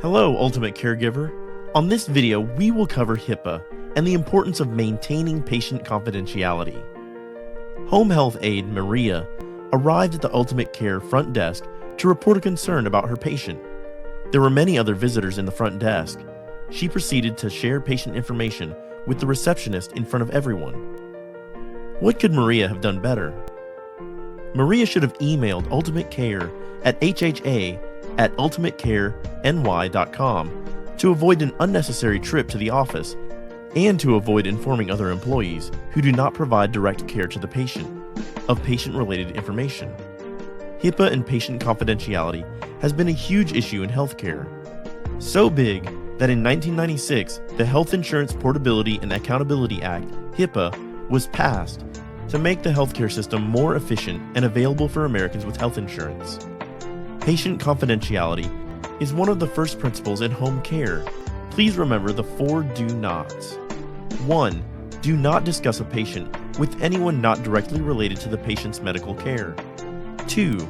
Hello, Ultimate Caregiver. On this video, we will cover HIPAA and the importance of maintaining patient confidentiality. Home health aide Maria arrived at the Ultimate Care front desk to report a concern about her patient. There were many other visitors in the front desk. She proceeded to share patient information with the receptionist in front of everyone. What could Maria have done better? Maria should have emailed Ultimate Care at hha@ultimatecareny.com to avoid an unnecessary trip to the office and to avoid informing other employees who do not provide direct care to the patient of patient-related information. HIPAA and patient confidentiality has been a huge issue in healthcare. So big that in 1996, the Health Insurance Portability and Accountability Act, HIPAA, was passed to make the healthcare system more efficient and available for Americans with health insurance. Patient confidentiality is one of the first principles in home care. Please remember the 4 do nots. 1. Do not discuss a patient with anyone not directly related to the patient's medical care. 2.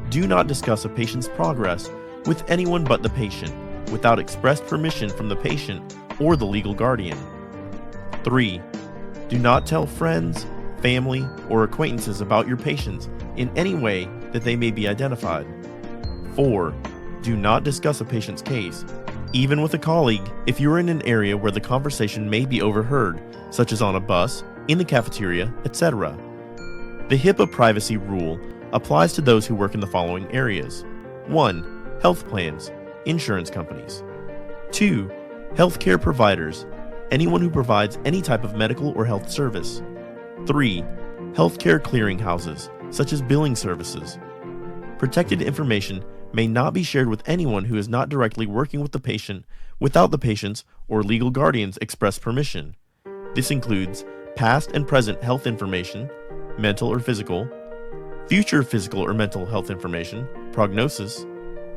Do not discuss a patient's progress with anyone but the patient, without express permission from the patient or the legal guardian. 3. Do not tell friends, family, or acquaintances about your patients in any way that they may be identified. 4. Do not discuss a patient's case, even with a colleague, if you are in an area where the conversation may be overheard, such as on a bus, in the cafeteria, etc. The HIPAA privacy rule applies to those who work in the following areas. 1. Health plans, insurance companies. 2. Healthcare providers, anyone who provides any type of medical or health service. 3. Healthcare clearinghouses, such as billing services. Protected information may not be shared with anyone who is not directly working with the patient without the patient's or legal guardian's express permission. This includes past and present health information, mental or physical, future physical or mental health information, prognosis.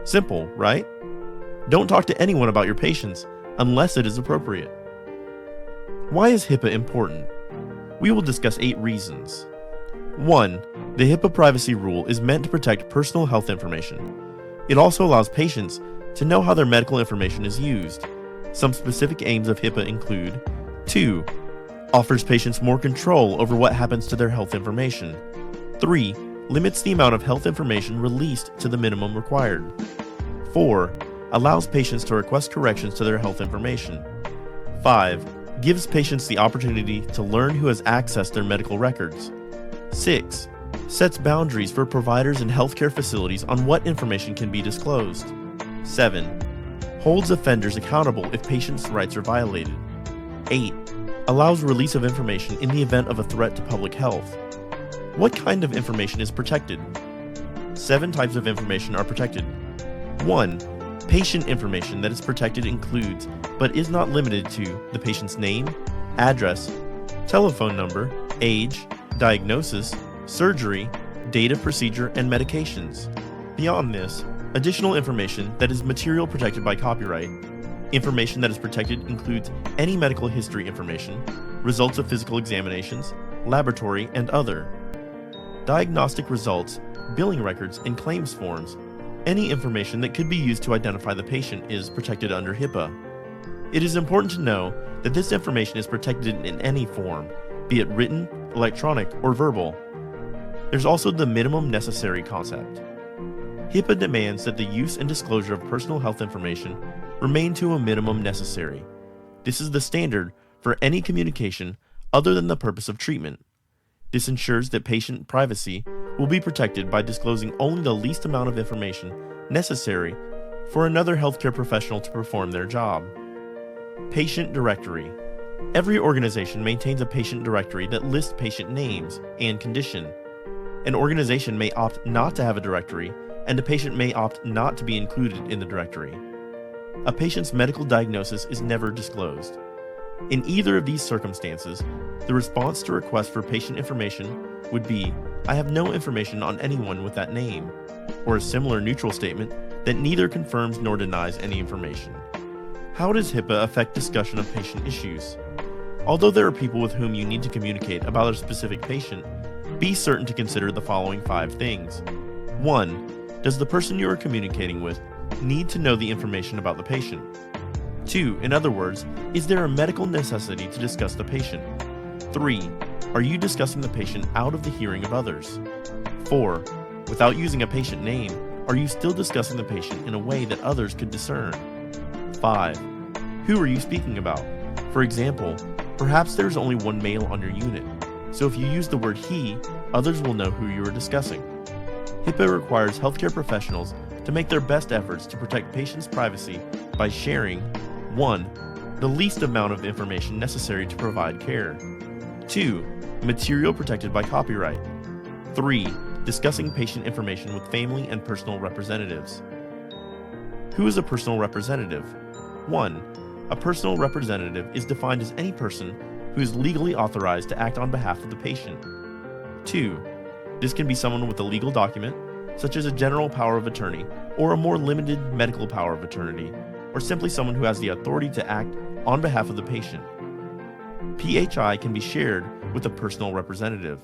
Simple, right? Don't talk to anyone about your patients unless it is appropriate. Why is HIPAA important? We will discuss 8 reasons. 1. The HIPAA privacy rule is meant to protect personal health information. It also allows patients to know how their medical information is used. Some specific aims of HIPAA include 2. Offers patients more control over what happens to their health information. 3. Limits the amount of health information released to the minimum required. 4. Allows patients to request corrections to their health information. 5. Gives patients the opportunity to learn who has accessed their medical records. 6. Sets boundaries for providers and healthcare facilities on what information can be disclosed. 7. Holds offenders accountable if patients' rights are violated. 8. Allows release of information in the event of a threat to public health. What kind of information is protected? 7 types of information are protected. 1. Patient information that is protected includes, but is not limited to, the patient's name, address, telephone number, age, diagnosis, surgery, date of procedure, and medications. Beyond this, additional information that is material protected by copyright. Information that is protected includes any medical history information, results of physical examinations, laboratory, and other. Diagnostic results, billing records, and claims forms. Any information that could be used to identify the patient is protected under HIPAA. It is important to know that this information is protected in any form, be it written, electronic, or verbal. There's also the minimum necessary concept. HIPAA demands that the use and disclosure of personal health information remain to a minimum necessary. This is the standard for any communication other than the purpose of treatment. This ensures that patient privacy will be protected by disclosing only the least amount of information necessary for another healthcare professional to perform their job. Patient directory. Every organization maintains a patient directory that lists patient names and condition. An organization may opt not to have a directory, and a patient may opt not to be included in the directory. A patient's medical diagnosis is never disclosed. In either of these circumstances, the response to request for patient information would be, "I have no information on anyone with that name," or a similar neutral statement that neither confirms nor denies any information. How does HIPAA affect discussion of patient issues? Although there are people with whom you need to communicate about a specific patient, be certain to consider the following 5 things. 1. Does the person you are communicating with need to know the information about the patient. 2. In other words, is there a medical necessity to discuss the patient? 3. Are you discussing the patient out of the hearing of others? 4. Without using a patient name, are you still discussing the patient in a way that others could discern? 5. Who are you speaking about? For example, perhaps there's only one male on your unit, so if you use the word he, others will know who you are discussing. HIPAA requires healthcare professionals to make their best efforts to protect patients' privacy by sharing 1. The least amount of information necessary to provide care. 2. Material protected by copyright. 3. Discussing patient information with family and personal representatives. Who is a personal representative? 1. A personal representative is defined as any person who is legally authorized to act on behalf of the patient. 2. This can be someone with a legal document, such as a general power of attorney or a more limited medical power of attorney, or simply someone who has the authority to act on behalf of the patient. PHI can be shared with a personal representative.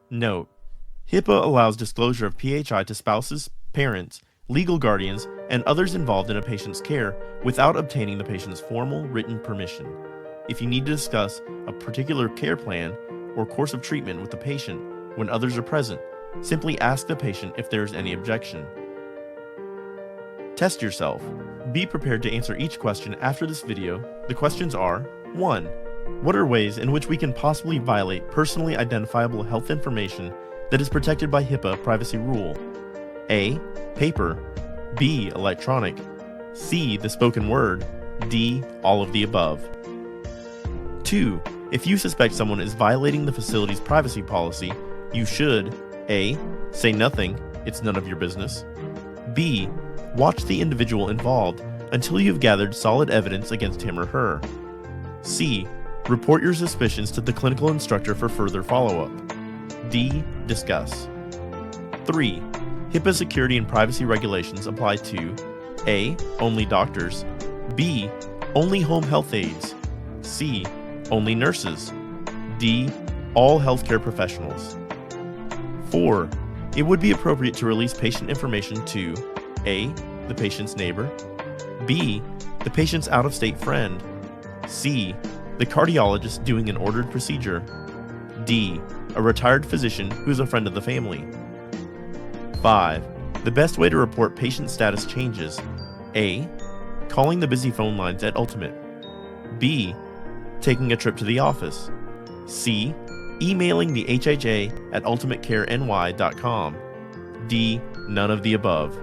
Note: HIPAA allows disclosure of PHI to spouses, parents, legal guardians, and others involved in a patient's care without obtaining the patient's formal written permission. If you need to discuss a particular care plan or course of treatment with the patient when others are present, simply ask the patient if there is any objection. Test yourself. Be prepared to answer each question after this video. The questions are: 1. What are ways in which we can possibly violate personally identifiable health information that is protected by HIPAA privacy rule? A. Paper. B. Electronic. C. The spoken word. D. All of the above. 2. If you suspect someone is violating the facility's privacy policy, you should A. Say nothing, it's none of your business. B. Watch the individual involved until you've gathered solid evidence against him or her. C. Report your suspicions to the clinical instructor for further follow-up. D. Discuss. 3. HIPAA security and privacy regulations apply to A. Only doctors. B. Only home health aides. C. Only nurses. D. All healthcare professionals. 4. It would be appropriate to release patient information to A. The patient's neighbor. B. The patient's out-of-state friend. C. The cardiologist doing an ordered procedure. D. A retired physician who is a friend of the family. 5. The best way to report patient status changes: A. Calling the busy phone lines at Ultimate. B. Taking a trip to the office. C. Emailing the HHA at ultimatecareny.com. D. None of the above.